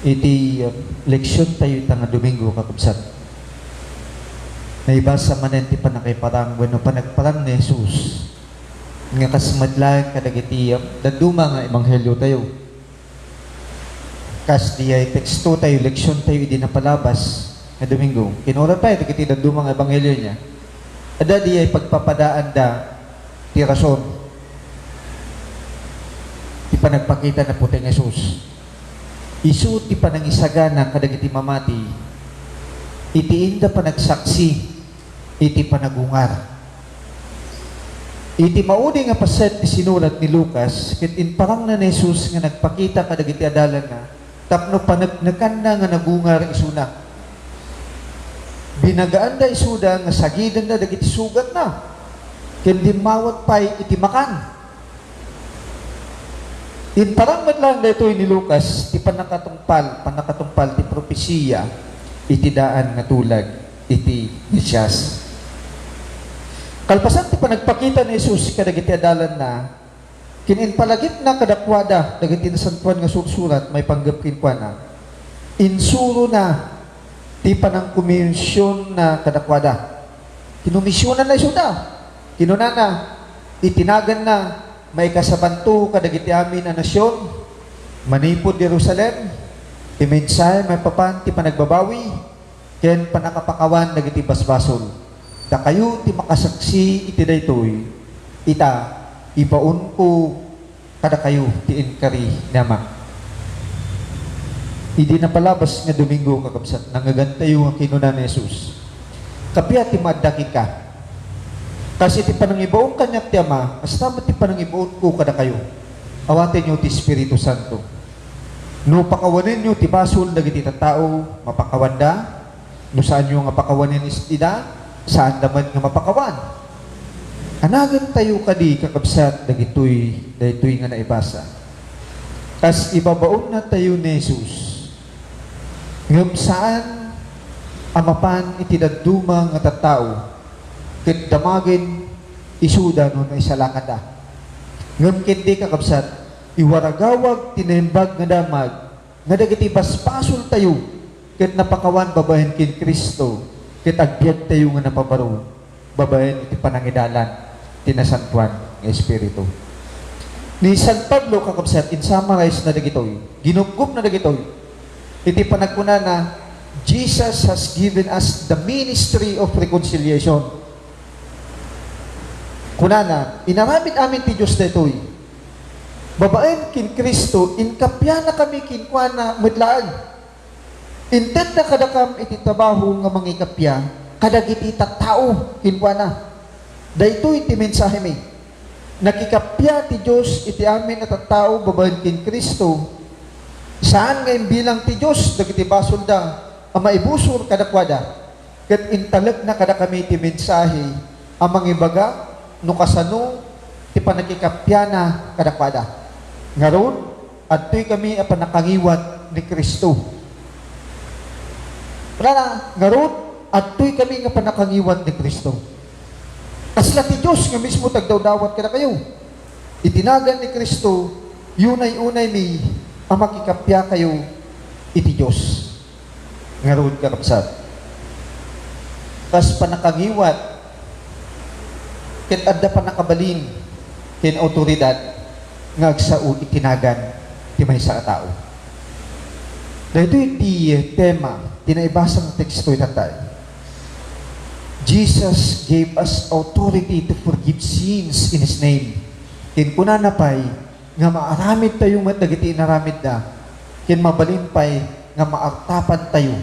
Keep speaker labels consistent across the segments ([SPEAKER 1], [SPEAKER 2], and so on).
[SPEAKER 1] iti leksyon tayo nga Domingo kakabsat. Naibasa manen ti panakaiparang bueno panagparang ni Jesus nga kasmadlayan kadagiti daduma nga ebanghelyo tayo. Kas di ay teksto tayo, leksyon tayo idi napalabas nga Domingo. Kinura tayo dagiti daduma nga ebanghelyo niya. Ada di ay pagpapadaan da ti rason. Ti panagpakita na puting Jesus. Isu ti panangisagana kadagiti mamati, iti inda panagsaksi, iti panagungar. Iti maudi nga paset ti sinulat ni Lucas, ket in parang na ni Jesus nga nagpakita kadagiti adalan na, tapno panagnakan na nga nagungar isuna. Binagaan da isuda nga sagidan na dagiti sugat na, ken di mawat pay iti makan. In parang madlang dito ni Lucas, ti panakatungpal ti propesiya, iti daan nga tulag, iti Mesyas. Kalpasan ti panagpakita ni Jesus kadagiti adalan na, kinin palagip na kadakwada, dagiti nasantuan nga sursurat, may panggap kinkwa na, insuro na, ti panang komisyon na kadakwada. Kinumisyonan na isuda, kinunana, itinagan na, may kasabanto kadagiti amin na nasyon, manipod Jerusalem, ti mensahe may papan ti panagbabawi, ken panakapakawan dagiti basbasol. Da kayo ti makasaksi iti daytoy, ita ibaon ko kada kayo ti inkari nama. Idi na palabas nga Domingo kakabsat, nangagantayo ang kinuna ni Jesus. Kapya ti madaki ka. Kasi ti panangibaon kanyak ti Ama, as tama ti panangibaon ko kada kayo. Awatin nyo ti Espiritu Santo. No pakawanin nyo ti basol dagiti tao, mapakawanda. No saan nyo nga pakawanin istida, saan naman nga mapakawan. Anagan tayo kadi kakabsat dagitoy nga naibasa. Kas ibabaon na tayo ni Jesus. Ngam saan amapan iti daduma nga tattao, ket damagin isuda no na isalakada. Ngam kendi kakabsat, iwaragawag tinembag nga damag, nga dagiti baspasol tayo, ket napakawan babahen kin Kristo, ket agbyag tayo nga napabaro, babahen iti panangidalan, tinasantuan ng Espiritu. Ni San Pablo kakabsat, in summarize na dagitoy, ginuggup na dagitoy, iti panagkuna na, Jesus has given us the ministry of reconciliation. Kunana, inaramid amin ti Diyos detoy. Babaen kin Kristo, inkapya na kami kinkwana mudlaan. Inted na kadakam iti trabaho nga mangikapya, kadagiti tattao kinkwana. Daytoy ti mensahe mi. Nakikapya ti Diyos iti amin at tattao babaen kin Kristo. Saan nga bilang ti Diyos dagiti basol da, ang maibusor kadakwada. Ket intalag na kada kami ti mensahe, ang mangibaga, no kasano ti panagikapyana kadakwada. Ngaron, adtoy kami ang panakangiwat ni Kristo. Prana, ngaron, adtoy kami nga panakangiwat ni Kristo. Kasla ti Diyos nga mismo tagdawdawat kada kayo. Itinagan ni Kristo, yunay-unay mi ang makikapya kayo iti Diyos. Ngaron kakabsat. Kas panakangiwat ket adda pa nakabalin ken awtoridad nga agsao itinagan ti maysa a tao. Daytoy ti tema tinaibasang teksto itatay. Jesus gave us authority to forgive sins in His name. Ken kunana pay nga maaramid tayo met dagiti inaramid da, ken mabalin pay nga maartapan tayo.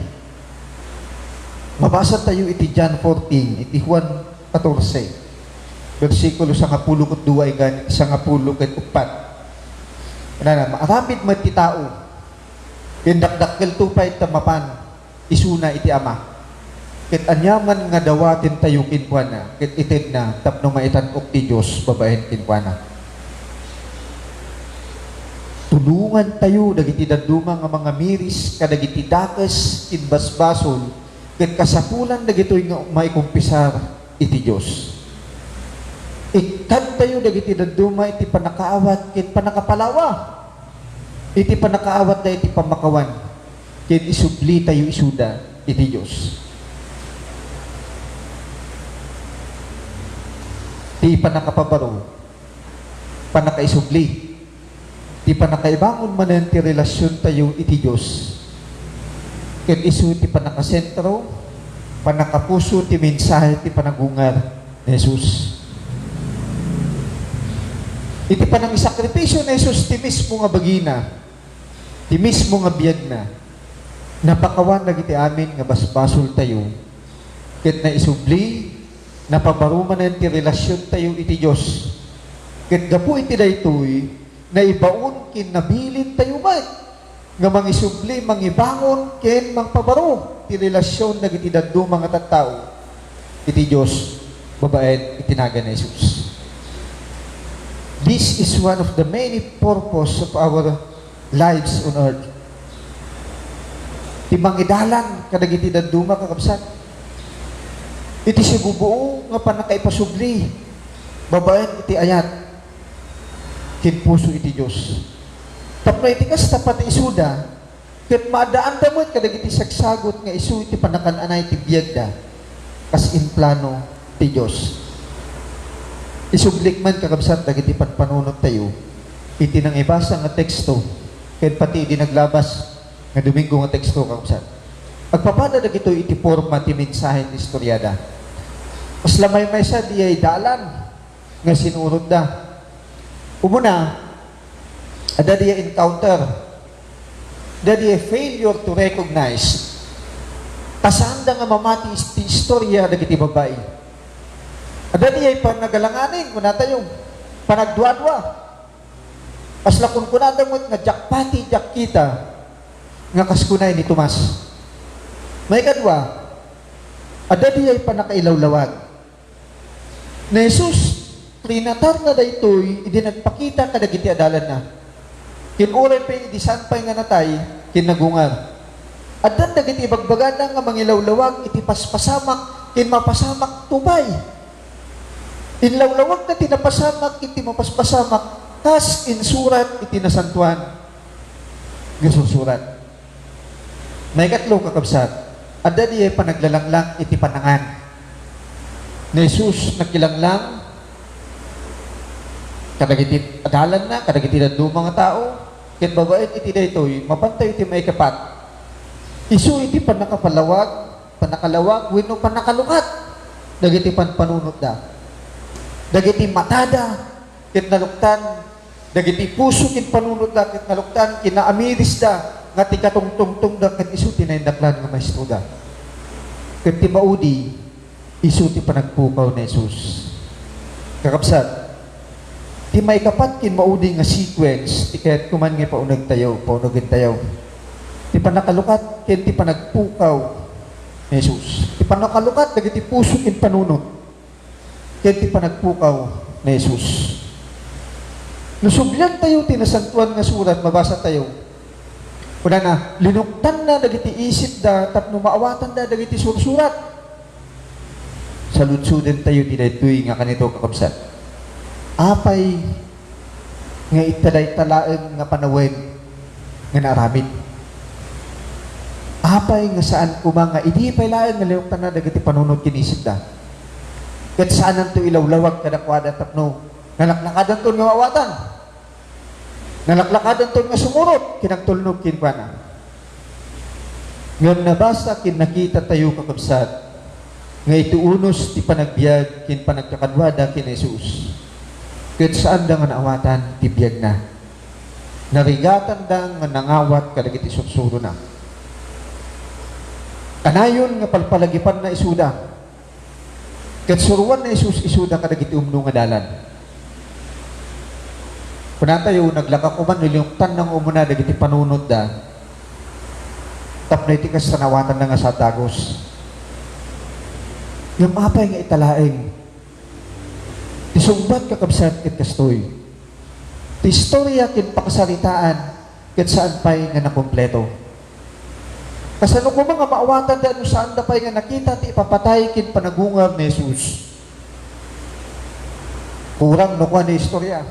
[SPEAKER 1] Mabasa tayo iti John 14, iti Juan 14. Versikulo 12 gan 14. Ana maaramid met ti tao. Ken dakdakkel tupay tamapan isuna iti Ama. Ket anyaman nga dawaten tayo kinkwana, ket ited na tapno maitan-ok ti Dios babaen kinkwana. Tulungan tayo dagiti daduma nga mga miris kadagiti dakes ken basbasol ket kasapulan dagitoy nga maikumpisar iti Dios. Ikan tayo dagiti daduma iti panakaawat ket panakapalawa. Iti panakaawat da iti pamakawan. ken isubli tayo isuda iti Dios. Ti panakapabaro, panakaisubli, ti panakaibangon manen ti relasyon tayo iti Dios. Ken isu ti panakasentro, panakapuso ti mensahe ti panagungar ni Jesus. Iti panang isakripisyo ni Jesus ti mismo nga bagina, ti mismo nga biyag na, napakawan lagi ti amin nga basbasol tayo, ket na isubli, napabarumanan ti relasyon tayo iti Diyos, ket gapu iti daytoy, na ibaon kin nabilin tayo man, nga mangisubli, mangibangon, ken mangpabaro, ti relasyon nagiti daddo mga tattao, iti Diyos, babaen itinaga na Jesus. This is one of the many purpose of our lives on earth. Ti mangidalan kadagiti daduma kakabsat. Iti sigubuo nga panakaipasubli. Babaen iti ayat. Kin puso iti Dios. Tapno iti kas tapat isuda. Ket maadaan damot kadagiti sagsagot nga isu iti panakan-anay ti biyagda. Kas in plano ti Dios. Isublik man kakabsat dagiti panpanunot tayo iti nang ibasa nga teksto ken pati di naglabas nga Domingo nga teksto kakabsat agpapada dagito iti forma ti mensahe ti istoryada mas lamay may sa di ay dalan nga sinurod da umuna ada di encounter ada di failure to recognize kasanda nga mamati ti istorya dagiti babae. Ada niya panagalanganin, kuna tayo, panagdwa-dwa. Asla kun kunadamot nga jakpati, jakkita, nga kaskunay ni Tomas. May kadwa, ada niya panakailawlawag. Na Jesus, trinatar na daytoy, idi nagpakita kadagiti adalan na. Kinuray pa idisanpay nga natay, kinagungar. Adan dagiti bagbagada nga mangilawlawag, iti paspasamak, kinmapasamak tubay. Inlawlawag na tinapasamak, iti mapaspasamak, tas insurat, iti nasantuan. Gasusurat. May katlo kakabsat, ada diya panaglalanglang, iti panangan. Na Jesus nagkilanglang, kadagiti adalan na, kadagiti dadu mga tao, ket babait iti daytoy, mapantay iti may kapat. Isu iti panakapalawag, panakalawag, wenno panakalukat, dagiti panpanunot da. Dagiti matada, ket naluktan, dagiti puso ket panunod da, ket naluktan, kinaamiris da, nga ti katungtungtung da, ket isu ti naindaklan nga maestro da. Ket ti maudi, isu ti panagpukaw ni Jesus. Kakabsat, ti may kapat kin maudi nga sequence, ti kaya't kuman nga paunag tayo, paunagin tayo. Ti panakalukat, ken ti panagpukaw ni Jesus. Ti panakalukat, dagiti puso ket panunod. Kaya ti panagpukaw ni Jesus. Nusubyan tayo, tinasantuan nga surat, mabasa tayo. Una na, linuktan na, dagiti isip da, tapno maawatan da, dagiti sursurat. Saludsuden tayo, tinaytoy nga kanito kakabsat. Apay, nga italay-talaeng nga panawin, nga naramid. Apay, nga saan kumanga, idi pay laeng nga linuktan na, dagiti panunod kinisip da. Kat saan ang ito ilawlawag kadakwada tapno. Nalaklakadan ito nga mawatan. Nalaklakadan ito nga sumurot. Kinagtulnog kinkwana. Ngayon nabasa kin nakita tayo kakabsat. Nga ito unos ti panagbiag kin panagkakadwada kin Jesus. Kat saan da nga naawatan ti biag na. Narigatan da nga nangawat kadagiti sursuro na. Kanayon nga palpalagipan na isuda. Kat suruan na Jesus isuda kadagiti umno nga dalan. Kuna tayo naglaka kuman nilungtan ng umuna dagiti panunod da. Tapno iti kas sanawatan na nga sa dagos. Yung mapay nga italaeng. Isungbat kakabsat ket kastoy. Ti istorya ket pakasaritaan ket saan pay nga nakumpleto. Kasano ko mga maawatan dahil saan na pa'y nga nakita ti ipapatay kin panagungar ni Jesus. Kurang no kwa ni istorya.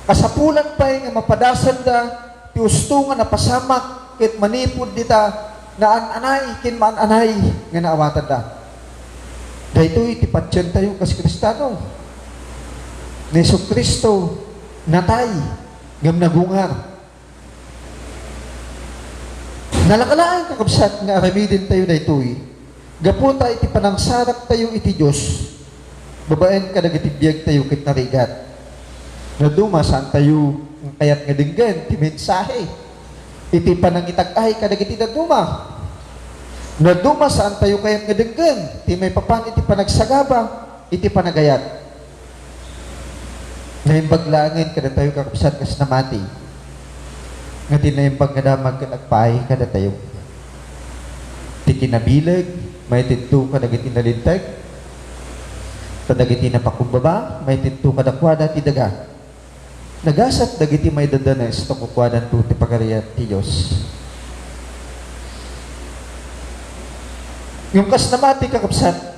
[SPEAKER 1] Kasapulan pa'y nga mapadasan da ti usto nga napasamak ket manipod dita na anay kin man anay nga naawatan da. Daytoy iti patyon tayo kas Kristano. Ni Kristo natay ngam nagungar. Nalakalaan kakabsat nga aramidin tayo daytoy. Gaputa iti panangsarak tayo iti Dios. Babaen kadagiti biyag tayo ket narigat. Naduma saan tayo kayat nga dinggan ti mensahe. Iti panangitag-ay kadagiti naduma. Naduma saan tayo kayat nga dinggan ti may papan iti panagsagaba iti panagayat. Naimbaglangan kada tayo kakabsat kas namati. Nga tinaimbag nga damag kanagpaay kada tayo. Ti kinabilag may tinto kadagiti nalintag. Kadagiti na pakumbaba, may tinto kadakwada ti daga. Nagasat dagiti may dadanes to kukwadan to ti pagariat ti Diyos. Yung kas namati kakabsat,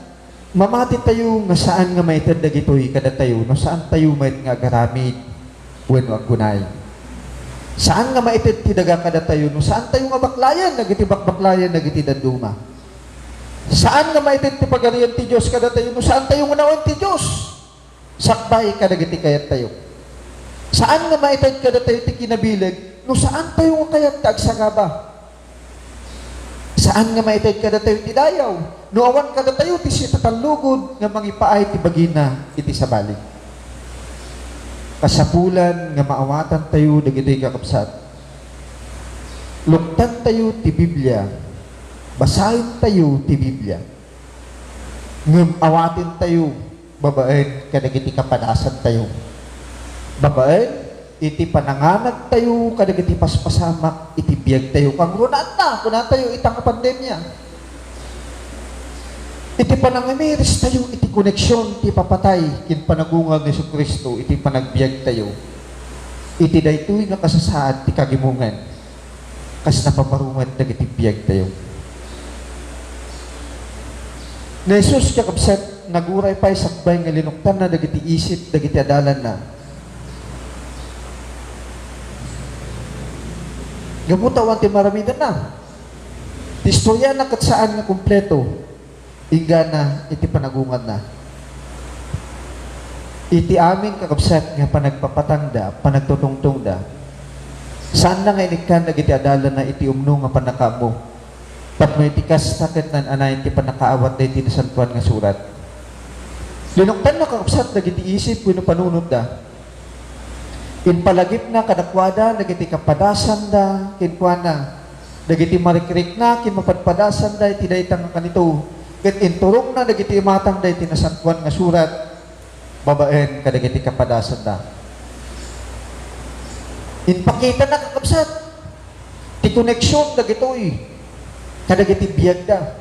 [SPEAKER 1] mamati tayo nga saan nga may dagitoy kada tayo, no saan tayo may nga garamid when wagunay. Saan nga maited ti daga kada tayo, no saan tayo nga baklayan, nagiti bakbaklayan, nagiti danduma. Saan nga maited ti pagarian ti Diyos kada tayo, no saan tayo nga nawan ti Diyos. Sakbay kadagiti kayat tayo. Saan nga maited kada tayo ti kinabilag, no saan tayo nga kayat tagsagaba. Saan nga maited kada tayo ti dayaw, no awan kada tayo ti sitatalugod nga mangipaay ti bagina iti sabali. Kasapulan nga maawatan tayo dagiti kakabsat. Luktan tayo ti Biblia. Basahin tayo ti Biblia. Ngem awatin tayo babaen kadagiti kapadasan tayo. Babaen iti pananganag tayo kadagiti paspasamak iti biyag tayo kang runata kuna tayo itang pandemya. Iti panangamiris tayo iti koneksyon ti papatay kin panagungag ni Kristo iti panagbiag tayo. Iti daytoy nga kasasaad ti kagimungan kas napamarungan dagiti biyag tayo. Na Jesus kakabsat naguray pa sakbay nga linuktan na dagiti isip dagiti adalan na. Gamutawan ti maramidan na. Ti istorya na katsaan nga kumpleto ingga na iti panagungan na. Iti amin kakabsat nga panagpapatangda, panagtutungtungda. Saan na nga inikan dagiti adalan na iti umno nga panakamo. Tapno iti kastaket nan anay iti panakaawat na iti nasantuan nga surat. Linuktan na kakabsat dagiti isip wenno panunod da. Inpalagip na kadakwada dagiti kapadasan da kinkuana. Dagiti marikrik na kin mapadpadasan da iti daytang kanito. Ket inturong na dagiti matang da iti nasantuan nga surat. Babaen kadagiti kapadasan da. Inpakita na kakabsat ti koneksyon dagitoy. Kadagiti biyag da.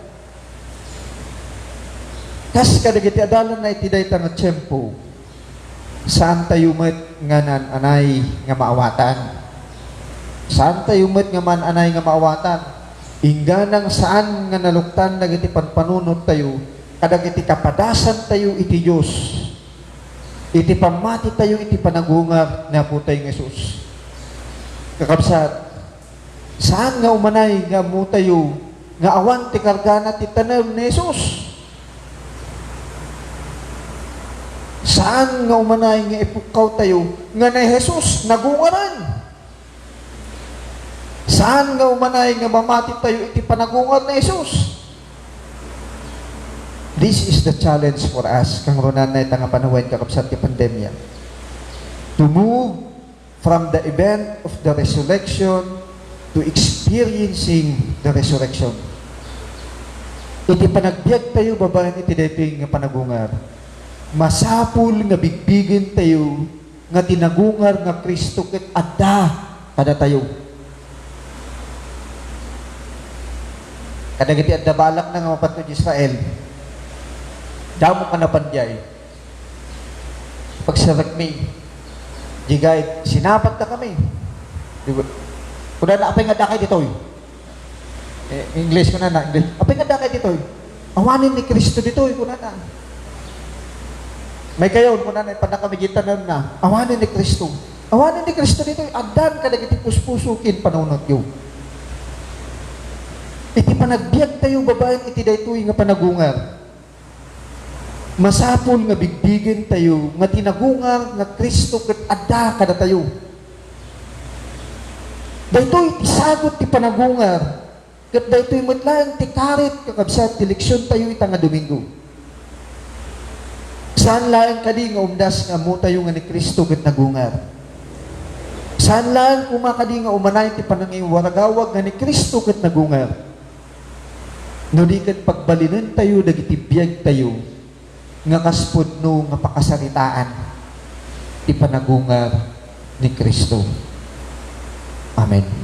[SPEAKER 1] Kas kadagiti adalan na iti daytang nga tiyempo. Saan tayo met nga anay nga maawatan? Saan tayo met nga anay nga maawatan? Ingganang saan nga naluktan dagiti panpanunod tayo, kadagiti kapadasan tayo iti Dios. Iti pamati tayo iti panagungar na putay ng Jesus. Kakabsat, saan nga umanay nga mo tayo nga awan ti kargana ti tanem ni Jesus? Saan nga umanay nga ipukaw tayo nga na Jesus nagungaran? Saan nga umanay nga mamati tayo iti panagungar na Jesus? This is the challenge for us kang runan na itang panawen kakabsat ti pandemya. To move from the event of the resurrection to experiencing the resurrection. Iti panagbiag tayo babaen iti daytoy nga panagungar. Masapul nga bigbigin tayo nga tinagungar nga Kristo ket adda kada tayo. Kadagiti adda balak na nga mapatno Israel. Damo ka na pandyay. Pagsarakmi, jigay, sinapat na kami. Diba? Kuna na apay nga dakay ditoy. English kuna na, English. Apay nga dakay ditoy. Awanin ni Kristo ditoy kuna na. May kayon kuna na panakamigitan na. Awanin ni Kristo. Awanin ni Kristo ditoy. Adan ka dagiti puspusukin panunod yo. panagbiag tayo babaen iti daytoy nga panagungar. Masapol nga bigbigin tayo nga tinagungar nga Kristo ket adda kada tayo. Daytoy ti sagot ti panagungar. Ket daytoy metlaeng ti karit kakabsat ti leksyon tayo ita nga Domingo. Saan laeng kadi nga umdas nga mo tayo nga ni Kristo ket nagungar. Saan laeng kumakadi nga umanay ti panangiwaragawag nga ni Kristo ket nagungar. No di ket pagbalinan tayo dagiti biag tayo nga kaspudno nga pakasaritaan ti panagungar ni Kristo. Amen.